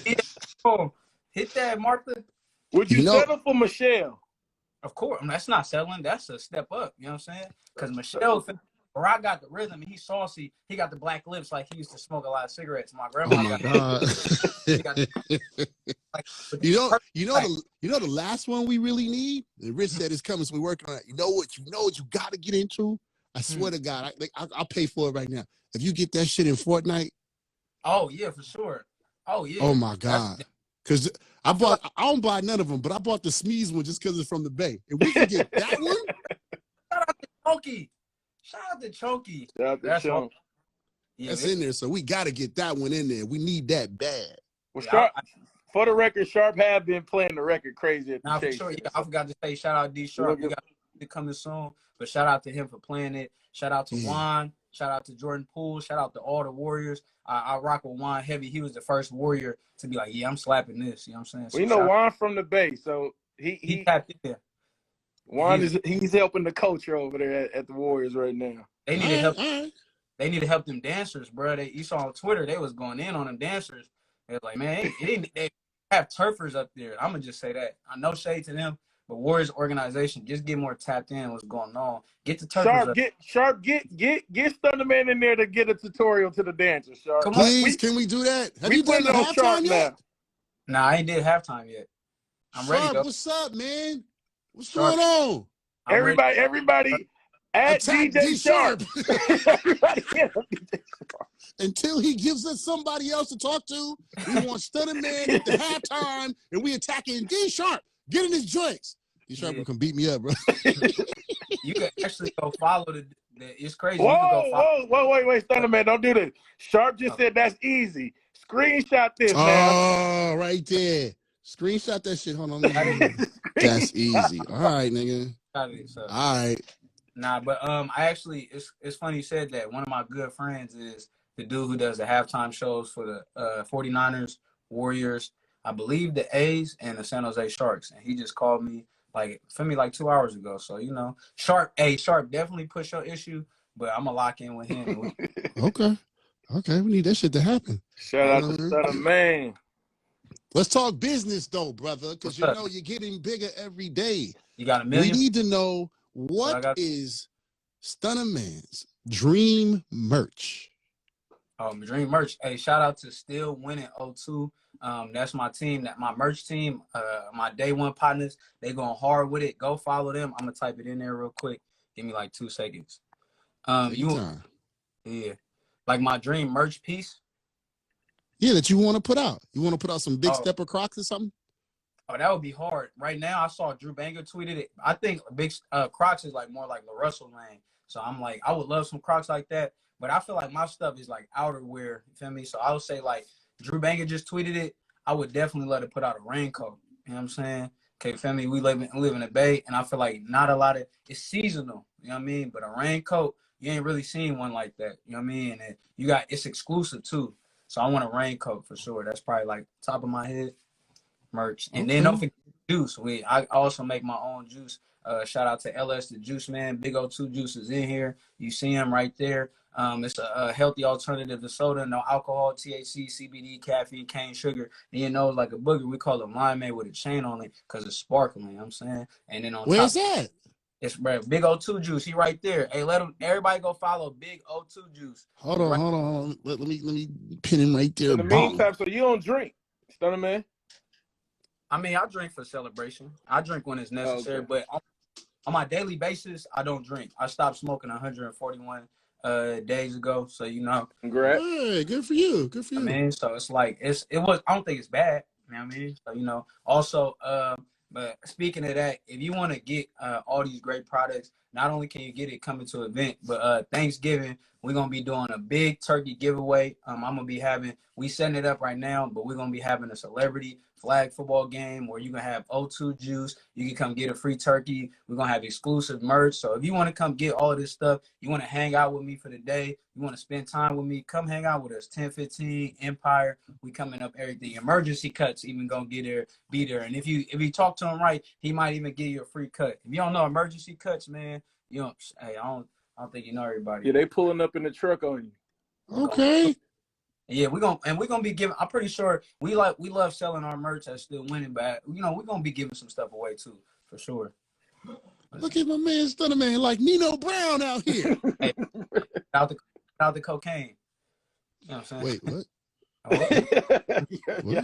yeah, hit that, Martha. Would you settle for Michelle? Of course. I mean, that's not settling. That's a step up. You know what I'm saying? Because Michelle, Barack got the rhythm, and he's saucy. He got the black lips like he used to smoke a lot of cigarettes. My grandma. Oh my God. You know the last one we really need. And Rich said it's coming, so we're working on it. You know what you got to get into. I swear to God, I'll pay for it right now. If you get that shit in Fortnite. Oh yeah, for sure. Oh yeah. Oh my God. Because I don't buy none of them, but I bought the Smeeze one just because it's from the Bay. If we can get that one. Shout out to Chunky. Shout out to Chunky. That's in there, so we got to get that one in there. We need that bad. Well, Sharp, for the record, Sharp have been playing the record crazy at the Chase. For sure. Yeah, I forgot to say shout out D Sharp. You got to coming soon, but shout out to him for playing it. Shout out to Juan. Shout out to Jordan Poole. Shout out to all the Warriors. I rock with Juan heavy. He was the first Warrior to be like, yeah, I'm slapping this. You know what I'm saying? So well, you know Juan from the Bay, so he tapped in there. Juan he's helping the culture over there at the Warriors right now. They need to help. They need to help them dancers, bro. You saw on Twitter they was going in on them dancers. They're like, man, they have turfers up there. I'm gonna just say that. I know shade to them, but Warriors organization just get more tapped in. What's going on? Get the turfers. Get StunnaMan in there to get a tutorial to the dancers. Sharp. Please, can we do that? Have you done the halftime yet? Nah, I ain't did halftime yet. I'm ready though. What's up, man? What's going on? Everybody. At DJ Sharp. Until he gives us somebody else to talk to, we want StunnaMan at the halftime, and we attacking D Sharp. Get in his joints. D Sharp can beat me up, bro. You can actually go follow the it's crazy. Wait, StunnaMan, don't do this. Sharp just said that's easy. Screenshot this now. Oh, right there. Screenshot that shit. Hold on. That's easy. All right, nigga. All right. Nah, but I actually, it's funny you said that. One of my good friends is the dude who does the halftime shows for the 49ers, Warriors, I believe the A's, and the San Jose Sharks. And he just called me like 2 hours ago. So, you know, Sharp definitely push your issue, but I'm going to lock in with him. Okay, we need that shit to happen. Shout out to StunnaMan. Let's talk business, though, brother, because you know you're getting bigger every day. You got $1 million? We need to know what is StunnaMan's dream merch. Oh, my dream merch. Hey, shout out to Still Winning 02. That's my team, my merch team, my day one partners. They going hard with it. Go follow them. I'm gonna type it in there real quick. Give me like 2 seconds. Yeah, like my dream merch piece. Yeah, that you want to put out. You want to put out some big stepper Crocs or something? Oh, that would be hard. Right now, I saw Drew Banger tweeted it. I think big Crocs is like more like the Russell lane. So I'm like, I would love some Crocs like that. But I feel like my stuff is like outerwear. You feel me? So I would say like Drew Banger just tweeted it. I would definitely let it put out a raincoat. You know what I'm saying? Okay, feel me? We live in the Bay, and I feel like not a lot of it's seasonal. You know what I mean? But a raincoat, you ain't really seen one like that. You know what I mean? And it's exclusive too. So I want a raincoat for sure. That's probably like top of my head. Merch. And then don't forget juice. I also make my own juice. Shout out to LS the Juice Man. Big O2 Juice is in here. You see him right there. It's a healthy alternative to soda. No alcohol, THC, CBD, caffeine, cane sugar. And you know, like a booger, we call it limeade with a chain on it because it's sparkling. You know what I'm saying? And then on where's that? It's Big O2 Juice. He right there. Hey, everybody go follow Big O2 Juice. Hold on. Let me pin him right there. In the meantime, so you don't drink, StunnaMan? I mean, I drink for celebration. I drink when it's necessary, but on my daily basis, I don't drink. I stopped smoking 141 days ago, so you know. Congrats. Hey, good for you. I mean, so it's like I don't think it's bad. You know what I mean? So you know. Also, But speaking of that, if you want to get all these great products, not only can you get it coming to an event, but Thanksgiving, we're going to be doing a big turkey giveaway. I'm going to be we setting it up right now, but we're going to be having a celebrity flag football game where you can have O2 juice. You can come get a free turkey. We're going to have exclusive merch. So if you want to come get all of this stuff, you want to hang out with me for the day, you want to spend time with me, come hang out with us. 1015 Empire. We coming up everything. Emergency cuts even going to be there. And if you talk to him right, he might even give you a free cut. If you don't know emergency cuts, man, you don't. Hey, I don't think you know everybody. Yeah, they pulling up in the truck on you. Okay. Yeah, we're gonna be giving. I'm pretty sure we love selling our merch that's still winning, but we're gonna be giving some stuff away too, for sure. Look at my man StunnaMan like Nino Brown out here. Hey, out the cocaine. You know what I'm saying? Wait, what? Yeah.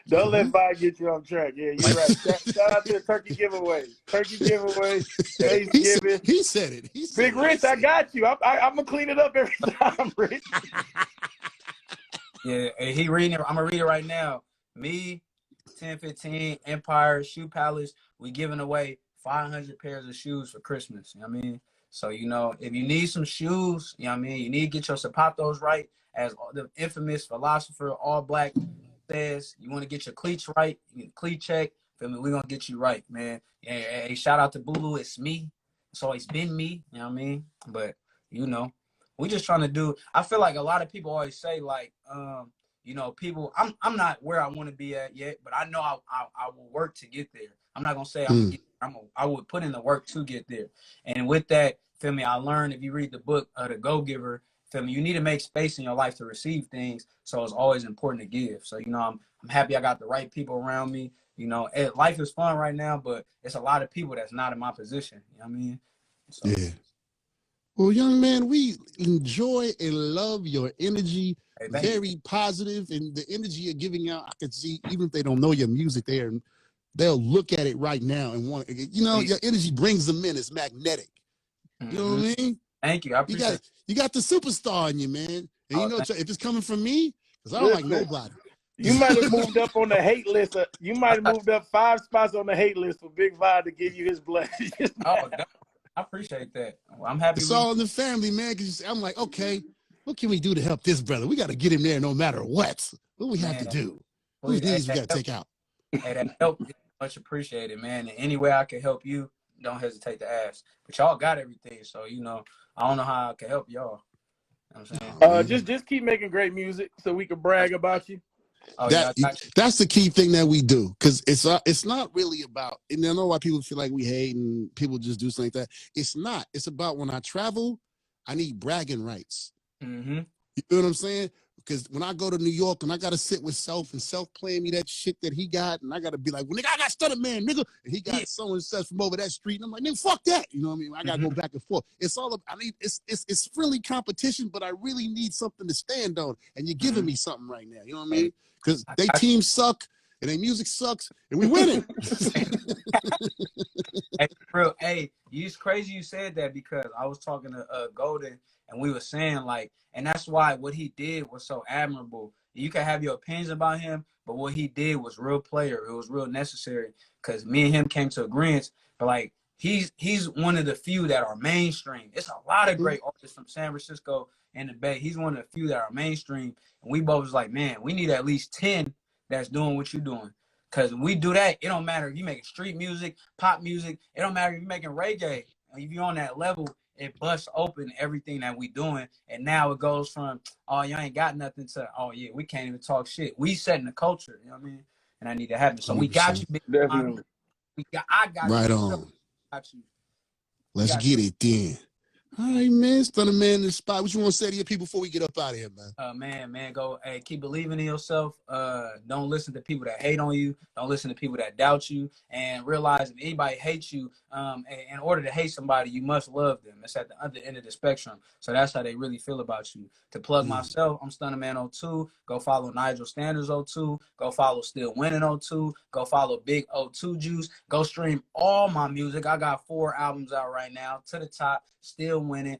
Don't let Vine get you off track. Yeah, you're right. Shout out to the turkey giveaway. Thanksgiving. He said it. Big Rich, I got you. I'm gonna clean it up every time, Rich. Yeah, and he reading it. I'm gonna read it right now. Me, 1015 Empire Shoe Palace. We giving away 500 pairs of shoes for Christmas. You know what I mean? So if you need some shoes, you know what I mean, you need to get your zapatos right. As the infamous philosopher All Black says, you want to get your cleats right, you get cleat check. Feel me? We're gonna get you right, man. Hey, shout out to Bulu. It's me. It's always been me. You know what I mean? But we just trying to do. I feel like a lot of people always say like, people. I'm not where I want to be at yet, but I know I will work to get there. I'm not gonna say I would put in the work to get there. And with that, feel me? I learned if you read the book The Go Giver. Feel me? You need to make space in your life to receive things. So it's always important to give. So I'm happy I got the right people around me. Life is fun right now, but it's a lot of people that's not in my position. You know what I mean? So. Yeah. Well, young man, we enjoy and love your energy. Hey, very positive, and the energy you're giving out, I can see, even if they don't know your music, they'll look at it right now and want. Your energy brings them in. It's magnetic. You know what I mean? Thank you. I appreciate it. You got the superstar in you, man. And if it's coming from me, because I don't like nobody. You might have moved up on the hate list. You might have moved up 5 spots on the hate list for Big Vine to give you his blessing. I appreciate that. I'm happy. It's all in the family, man. Because I'm like, okay, what can we do to help this brother? We got to get him there no matter what. What we have to do? Whose needs we got to take out? Hey, that help is much appreciated, man. And any way I can help you, don't hesitate to ask. But y'all got everything, so I don't know how I can help y'all. You know what I'm saying? Just keep making great music so we can brag about you. That's the key thing that we do, because it's not really about, and I know why people feel like we hate and people just do something like that. It's not. It's about when I travel, I need bragging rights. Mm-hmm. You know what I'm saying? Because when I go to New York and I got to sit with Self and Self playing me that shit that he got, and I got to be like, well, nigga, I got StunnaMan, nigga, and he got so and such from over that street, and I'm like, nigga, fuck that. You know what I mean? I got to go back and forth. It's all about, it's friendly competition, but I really need something to stand on, and you're giving me something right now. You know what I mean? Because they team suck and their music sucks, and we winning. Hey, bro, it's crazy you said that, because I was talking to Golden, and we were saying like, and that's why what he did was so admirable. You can have your opinions about him, but what he did was real player. It was real necessary, because me and him came to agreements. But like, he's one of the few that are mainstream. It's a lot of great artists from San Francisco and the Bay. He's one of the few that are mainstream. And we both was like, man, we need at least 10 that's doing what you're doing. Because when we do that, it don't matter if you're making street music, pop music. It don't matter if you're making reggae. If you're on that level, it busts open everything that we doing. And now it goes from, oh, you ain't got nothing, to, oh, yeah, we can't even talk shit. We setting the culture, you know what I mean? And I need to happen. So 100%. We got you, big Definitely. I got right you. on. Got you. Let's get it then. All right, man. StunnaMan in the spot. What you want to say to your people before we get up out of here, man? Man, go. Hey, keep believing in yourself. Don't listen to people that hate on you. Don't listen to people that doubt you. And realize if anybody hates you, in order to hate somebody, you must love them. It's at the other end of the spectrum. So that's how they really feel about you. To plug myself, I'm StunnaMan02. Go follow Nigel Standards 02. Go follow Still Winning 02. Go follow Big O2 Juice. Go stream all my music. I got 4 albums out right now. To the Top, Still I'm winning,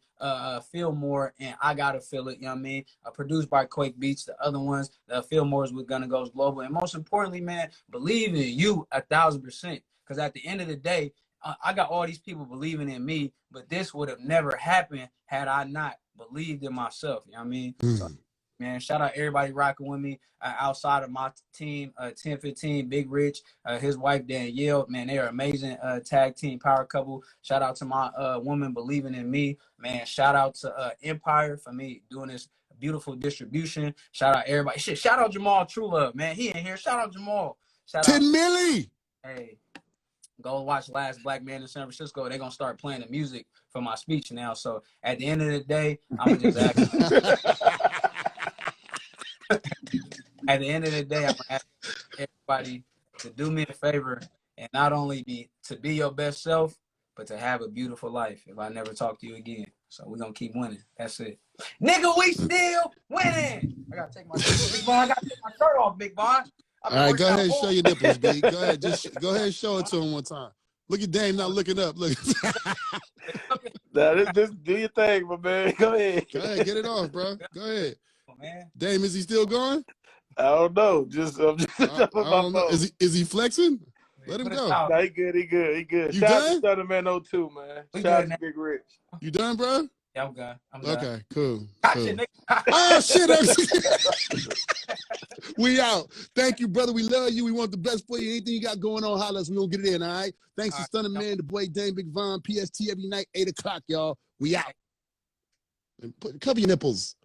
Feel More, and I Gotta Feel It, you know what I mean? Produced by Quake Beats. The other ones, Feel More is with Gonna Goes Global. And most importantly, man, believe in you 1,000%. Because at the end of the day, I got all these people believing in me, but this would have never happened had I not believed in myself, you know what I mean? So, man, shout out everybody rocking with me outside of my team, 1015, Big Rich, his wife Danielle. Man, they are amazing tag team power couple. Shout out to my woman believing in me. Man, shout out to Empire for me doing this beautiful distribution. Shout out everybody. Shit, shout out Jamal True Love, man. He in here. Shout out Jamal. Shout 10 out. milli. Hey, go watch Last Black Man in San Francisco. They're gonna start playing the music for my speech now. So at the end of the day, I'm gonna just ask. At the end of the day, I'm gonna ask everybody to do me a favor and not only be your best self, but to have a beautiful life if I never talk to you again. So we're gonna keep winning. That's it. Nigga, we still winning. I gotta take my shirt off, Big Boy. All right, go ahead and show your nipples, B. Go ahead, just go ahead and show it to him one time. Look at Dame not looking up. Look. Nah, this do your thing, my man. Go ahead. Go ahead, get it off, bro. Go ahead. Oh, man. Dame, is he still going? I don't know. I'm just I don't know. Is he flexing? Let him go. Nah, he good. He good. You Shout done? out to StunnaMan 02, man. We Shout good out to Big Rich. You done, bro? Yeah, I'm done. I'm done. Okay, cool. Gotcha, Cool. nigga. Oh shit! We out. Thank you, brother. We love you. We want the best for you. Anything you got going on, holla us. We gonna get it in. All right. Thanks to StunnaMan, the boy Dame, Big Von, P.S.T every night, 8 o'clock, y'all. We out. And cover your nipples.